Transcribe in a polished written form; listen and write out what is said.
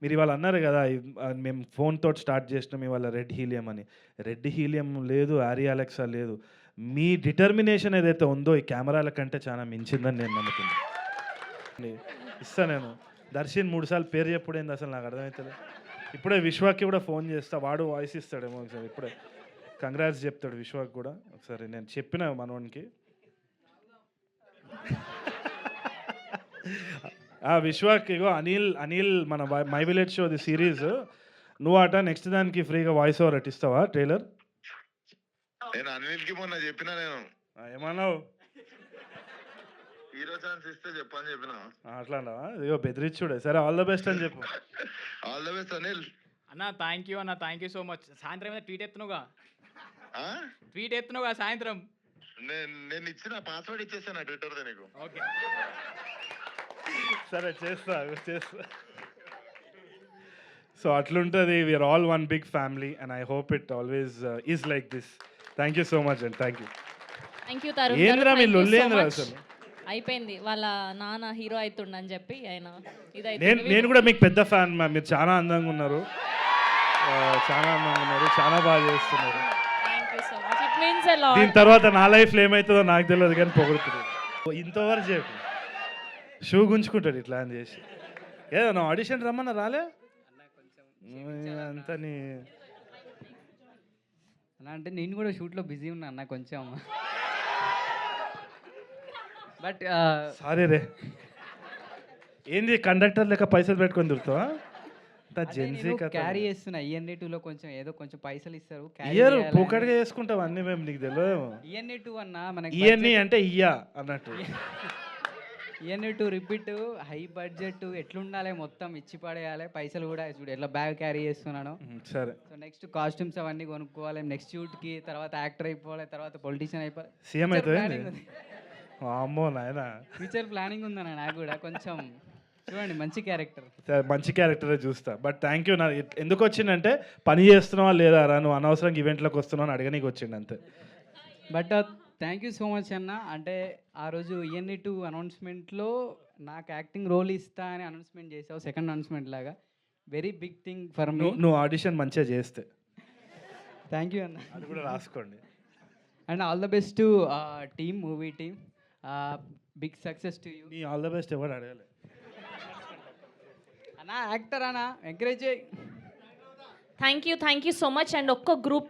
మీరు ఇవాళ అన్నారు కదా మేము ఫోన్తో స్టార్ట్ చేసినాం ఇవాళ రెడ్ హీలియం అని. రెడ్ హీలియం లేదు, ఆరి అలెక్సా లేదు. మీ డిటర్మినేషన్ ఏదైతే ఉందో ఈ కెమెరాల కంటే చాలా మించిందని నేను నమ్ముతున్నాను. ఇస్తా నేను. దర్శన్ 3 సార్లు పేరు చెప్పుడేంది అసలు నాకు అర్థమవుతుంది. ఇప్పుడే విశ్వాకి కూడా ఫోన్ చేస్తా, వాడు వాయిస్ ఇస్తాడేమో ఒకసారి. ఇప్పుడే కంగ్రాట్స్ చెప్తాడు విశ్వాకి కూడా. ఒకసారి నేను చెప్పిన మనోనికి విశ్వాక్ ఇగో అనిల్ మన మై విలేజ్ షోది సిరీస్ నువ్వు అట నెక్స్ట్ దానికి ఫ్రీగా వాయిస్ ఓవర్ అట్టిస్తావా ట్రైలర్? నేను అనిల్కి మొన్న చెప్పిన, నేను ఏమన్నావు? హీరో ఛాన్స్ ఇస్తే చెప్పని చెప్పిన. అట్లా అన్నావా? ఇగో బెదిరించుడే. సరే, ఆల్ ద బెస్ట్ అని చెప్పు. ఆల్ ద బెస్ట్ అనిల్ అన్న. థ్యాంక్ యూ అన్న, థ్యాంక్ యూ సో మచ్. సాయంత్రం ఏమైనా ట్వీట్ ఎత్తునుగా సాయంత్రం. నేను ఇచ్చిన పాస్వర్డ్ ఇచ్చేసాను ట్విట్టర్ నీకు. ఓకే, సరే చేస్తా. సో అట్లుంటుంది. We are all one big family and I hope it always is like this. Thank you so much and thank you. ఏంద్రా మీ లొల్లేంద్రా అసలు? అయిపోయింది. వాళ్ళ నాన్న హీరో అవుతుండని చెప్పి ఆయన నేను కూడా మీకు పెద్ద ఫ్యాన్ మ్యామ్. మీరు చాలా అందంగా ఉన్నారు, చాలా బాగా చేస్తున్నారు. దీని తర్వాత నా లైఫ్లో ఏమవుతుందో నాకు తెలియదు కానీ పొగుడుతుంది. ఇంతవరకు చెప్పు షూ గుంజుకుంటాడు ఇట్లా అని చేసి. ఏదో నా ఆడిషన్ రమ్మన్నా రాలే అంత నీ అలా అంటే నేను కూడా షూట్లో బిజీ ఉన్నా అన్న కొంచెం. బట్ సారీ రే. ఏంది కండక్టర్ లెక్క పైసలు పెట్టుకొని తిరుగుతావా? క్యారీ చేస్తున్నా. ఈఎన్ఏ 2లో కొంచెం ఏదో కొంచెం పైసలు ఇస్తారు, ఇయర్ పూకడిగా చేసుకుంటావు అన్నీ. మేము నీకు తెలియదు. ఈఎన్ఏ 2 అన్న మనకి ఈఎన్ఈ అంటే ఇయ్యా అన్నట్టు. ఈఎన్ఏ 2 రిపీట్ హై బడ్జెట్ ఎట్లుండాలి, మొత్తం ఇచ్చి పడేయాలి. పైసలు కూడా చూడు ఎట్లా బ్యాగ్ క్యారీ చేస్తున్నాను. సరే, సో నెక్స్ట్ కాస్ట్యూమ్స్ అవన్నీ కొనుక్కోవాలి, నెక్స్ట్ షూట్కి, తర్వాత యాక్టర్ అయిపోవాలి, తర్వాత పొలిటీషియన్ అయిపోవాలి, సీఎం అయిపోయింది. అమ్మో నాయనా, ఫ్యూచర్ ప్లానింగ్ ఉందన్న నాకు కూడా. కొంచెం చూడండి, మంచి క్యారెక్టర్. మంచి క్యారెక్టరే చూస్తా. But thank you. నా ఎందుకు వచ్చిందంటే పని చేస్తున్నావా లేదా రా, నువ్వు అనవసరంగా ఈవెంట్లోకి వస్తున్నావు అని అడగనీకి వచ్చిండు అంతే. But thank you so much అన్న. అంటే ఆ రోజు ఈఎన్ఈ 2 అనౌన్స్మెంట్లో నాకు యాక్టింగ్ రోల్ ఇస్తా అని అనౌన్స్మెంట్ చేసావు, సెకండ్ అనౌన్స్మెంట్ లాగా. Very big thing for me. నువ్వు ఆడిషన్ మంచిగా చేస్తే. థ్యాంక్ యూ అన్న, అది కూడా రాసుకోండి. And all the best to team, movie team. Big success to you. నీ ఆల్ ద బెస్ట్ ఎవరు అడగాలి అన్నా, యాక్టర్ అన్నా, ఎంకరేజ్ చేయి. Thank you so much. And ఒక్క గ్రూప్